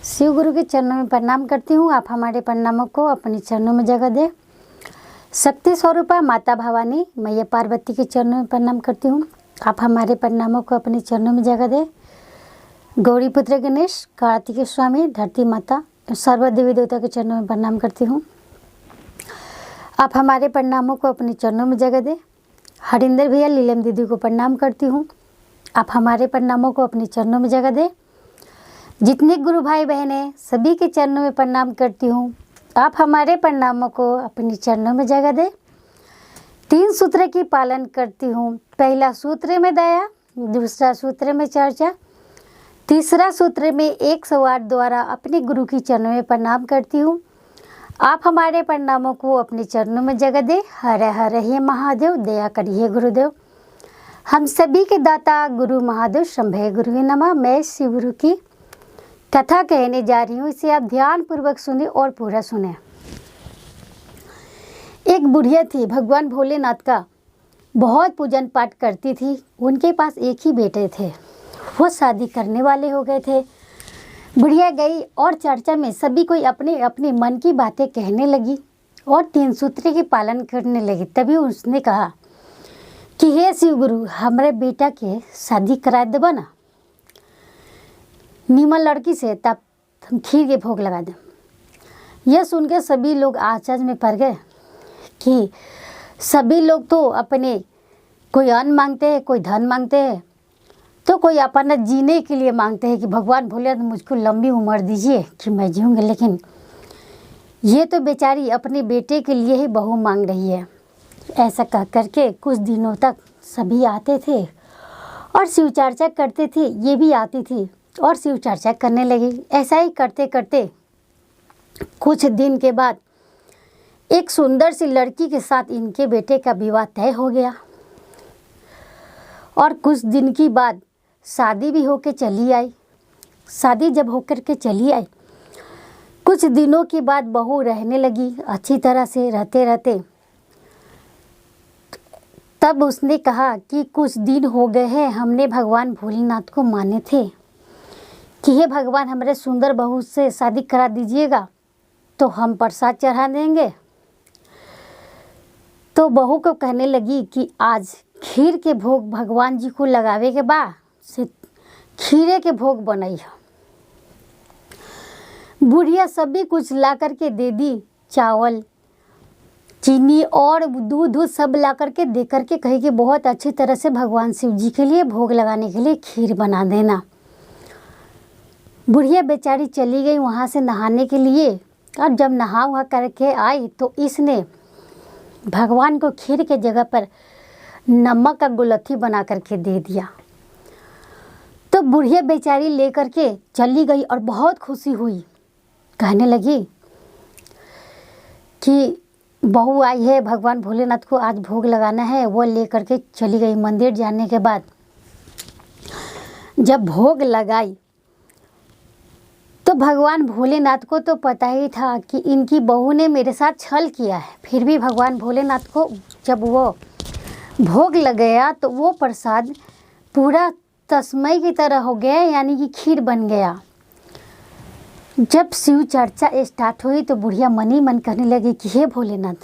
शिव गुरु के चरणों में प्रणाम करती हूँ। आप हमारे प्रणामों को अपने चरणों में जगह दे। शक्ति स्वरूपा माता भवानी मैया पार्वती के चरणों में प्रणाम करती हूँ। आप हमारे प्रणामों को अपने चरणों में जगह दे। गौरी पुत्र गणेश, कार्तिक स्वामी, धरती माता, सर्व देवी देवता के चरणों में प्रणाम करती हूँ। आप हमारे प्रणामों को अपने चरणों में जगह दे। हरिंदर भैया, लीलम दीदी को प्रणाम करती हूँ। आप हमारे प्रणामों को अपने चरणों में जगह दे। जितने गुरु भाई बहन हैं सभी के चरणों में प्रणाम करती हूँ। आप हमारे प्रणामों को अपने चरणों में जगह दे। 3 सूत्र की पालन करती हूँ। पहला सूत्र में दया, दूसरा सूत्र में चर्चा, तीसरा सूत्र में 108 द्वारा अपने गुरु की चरणों में प्रणाम करती हूँ। आप हमारे प्रणामों को अपने चरणों में जगह दे। हर हर हे महादेव, दया करिए गुरुदेव। हम सभी के दाता गुरु महादेव शंभे गुरु नमः। मैं शिव गुरु की कथा कहने जा रही हूँ, इसे आप ध्यान पूर्वक सुने और पूरा सुने। एक बुढ़िया थी, भगवान भोलेनाथ का बहुत पूजन पाठ करती थी। उनके पास एक ही बेटे थे, वो शादी करने वाले हो गए थे। बुढ़िया गई और चर्चा में सभी कोई अपने अपने मन की बातें कहने लगी और 3 सूत्र के पालन करने लगी। तभी उसने कहा कि हे शिव गुरु, हमारे बेटा के शादी करा देबो ना, नीमन लड़की से, तब हम खीर के भोग लगा दें। यह सुनकर सभी लोग आश्चर्य में पड़ गए कि सभी लोग तो अपने कोई अन्न मांगते हैं, कोई धन मांगते हैं, तो कोई अपना जीने के लिए मांगते हैं कि भगवान भोलेनाथ मुझको लंबी उम्र दीजिए कि मैं जीऊँगा। लेकिन ये तो बेचारी अपने बेटे के लिए ही बहू मांग रही है। ऐसा कह करके कुछ दिनों तक सभी आते थे और शिव चर्चा करते थे। ये भी आती थी और शिव चर्चा करने लगी। ऐसा ही करते करते कुछ दिन के बाद एक सुंदर सी लड़की के साथ इनके बेटे का विवाह तय हो गया और कुछ दिन की बाद शादी भी होकर चली आई। शादी जब होकर के चली आई, कुछ दिनों के बाद बहू रहने लगी अच्छी तरह से। रहते रहते तब उसने कहा कि कुछ दिन हो गए हैं, हमने भगवान भोलेनाथ को माने थे कि हे भगवान, हमारे सुंदर बहू से शादी करा दीजिएगा तो हम प्रसाद चढ़ा देंगे। तो बहू को कहने लगी कि आज खीर के भोग भगवान जी को लगावे के बाद से खीरे के भोग बनाई। बुढ़िया सभी कुछ ला करके दे दी, चावल, चीनी और दूध सब ला करके दे करके कही कि बहुत अच्छी तरह से भगवान शिव जी के लिए भोग लगाने के लिए खीर बना देना। बुढ़िया बेचारी चली गई वहाँ से नहाने के लिए। और जब नहा वहा करके आई तो इसने भगवान को खीर के जगह पर नमक का गुलथी बना करके दे दिया। तो बुढ़िया बेचारी ले करके चली गई और बहुत खुशी हुई। कहने लगी कि बहू आई है, भगवान भोलेनाथ को आज भोग लगाना है। वो ले करके चली गई। मंदिर जाने के बाद जब भोग लगाई तो भगवान भोलेनाथ को तो पता ही था कि इनकी बहू ने मेरे साथ छल किया है। फिर भी भगवान भोलेनाथ को जब वो भोग लगाया तो वो प्रसाद पूरा तस्मय की तरह हो गया, यानी कि खीर बन गया। जब शिव चर्चा स्टार्ट हुई तो बुढ़िया मन ही मन कहने लगी कि हे भोलेनाथ,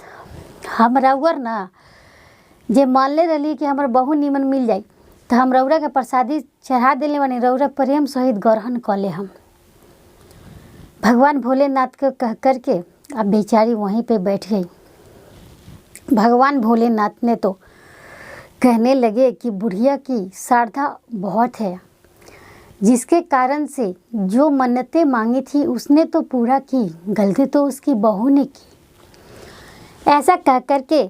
हम रउर ना जे मानले रही कि हमार बहू नीमन मिल जाई तो हम रउरा के प्रसादी चढ़ा देले बानी, रउरा प्रेम सहित ग्रहण कर ले। हम भगवान भोलेनाथ को कह करके अब बेचारी वहीं पे बैठ गई। भगवान भोलेनाथ ने तो कहने लगे कि बुढ़िया की श्रद्धा बहुत है, जिसके कारण से जो मन्नतें मांगी थी उसने तो पूरा की, गलती तो उसकी बहू ने की। ऐसा कह करके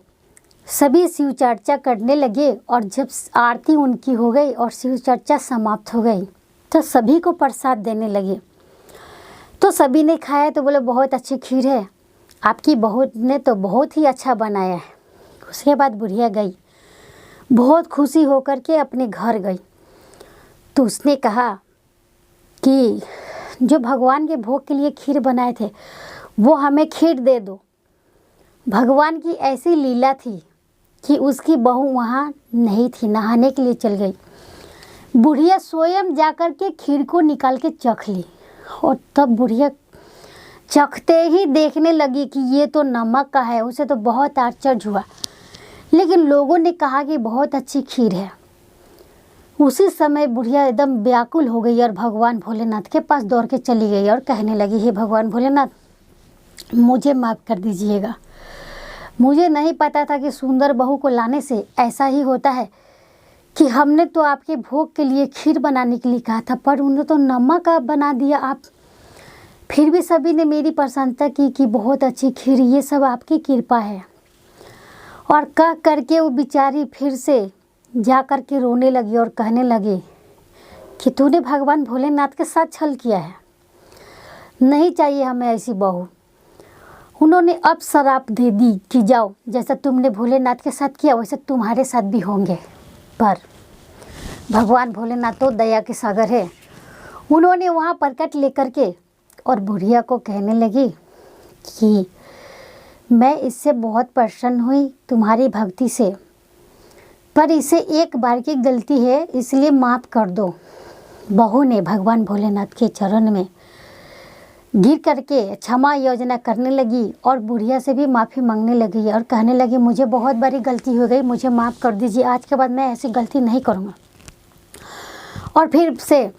सभी शिव चर्चा करने लगे और जब आरती उनकी हो गई और शिव चर्चा समाप्त हो गई तो सभी को प्रसाद देने लगे। तो सभी ने खाया तो बोले बहुत अच्छी खीर है, आपकी बहू ने तो बहुत ही अच्छा बनाया है। उसके बाद बुढ़िया गई, बहुत खुशी होकर के अपने घर गई। तो उसने कहा कि जो भगवान के भोग के लिए खीर बनाए थे वो हमें खीर दे दो। भगवान की ऐसी लीला थी कि उसकी बहू वहाँ नहीं थी, नहाने के लिए चल गई। बुढ़िया स्वयं जाकर के खीर को निकाल के चख ली। और तब बुढ़िया चखते ही देखने लगी कि ये तो नमक का है। उसे तो बहुत आश्चर्य हुआ, लेकिन लोगों ने कहा कि बहुत अच्छी खीर है। उसी समय बुढ़िया एकदम व्याकुल हो गई और भगवान भोलेनाथ के पास दौड़ के चली गई और कहने लगी, हे भगवान भोलेनाथ, मुझे माफ़ कर दीजिएगा। मुझे नहीं पता था कि सुंदर बहू को लाने से ऐसा ही होता है कि हमने तो आपके भोग के लिए खीर बनाने के लिए कहा था, पर उन्होंने तो नमक का बना दिया आप। फिर भी सभी ने मेरी प्रशंसा की कि बहुत अच्छी खीर, ये सब आपकी कृपा है। और कह करके वो बेचारी फिर से जा कर के रोने लगी और कहने लगी कि तूने भगवान भोलेनाथ के साथ छल किया है, नहीं चाहिए हमें ऐसी बहू। उन्होंने अब शराप दे दी कि जाओ, जैसा तुमने भोलेनाथ के साथ किया वैसे तुम्हारे साथ भी होंगे। पर भगवान भोलेनाथ तो दया के सागर है। उन्होंने वहाँ प्रकट लेकर के और बुढ़िया को कहने लगी कि मैं इससे बहुत प्रसन्न हुई तुम्हारी भक्ति से, पर इसे एक बार की गलती है इसलिए माफ़ कर दो। बहू ने भगवान भोलेनाथ के चरण में गिर करके क्षमा योजना करने लगी और बुढ़िया से भी माफ़ी मांगने लगी और कहने लगी, मुझे बहुत बड़ी गलती हो गई, मुझे माफ़ कर दीजिए, आज के बाद मैं ऐसी गलती नहीं करूँगा। और फिर से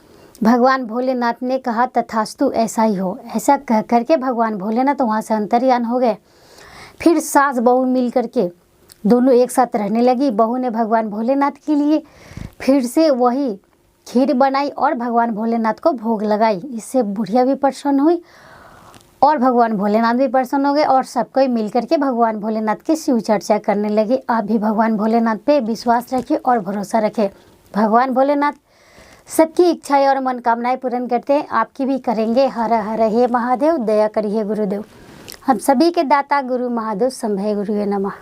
भगवान भोलेनाथ ने कहा, तथास्तु, ऐसा ही हो। ऐसा कह करके भगवान भोलेनाथ वहाँ से अंतर्यान हो गए। फिर सास बहू मिल करके दोनों एक साथ रहने लगी। बहू ने भगवान भोलेनाथ के लिए फिर से वही खीर बनाई और भगवान भोलेनाथ को भोग लगाई। इससे बुढ़िया भी प्रसन्न हुई और भगवान भोलेनाथ भी प्रसन्न हो गए और सब कोई मिल करके भगवान भोलेनाथ की शिव चर्चा करने लगे। आप भी भगवान भोलेनाथ पे विश्वास रखिए और भरोसा रखें। भगवान भोलेनाथ सबकी इच्छाएं और मनोकामनाएं पूर्ण करते हैं, आपकी भी करेंगे। हर हर हे महादेव, दया करिए गुरुदेव। हम सभी के दाता गुरु महादेव, संभय गुरुवे नमः।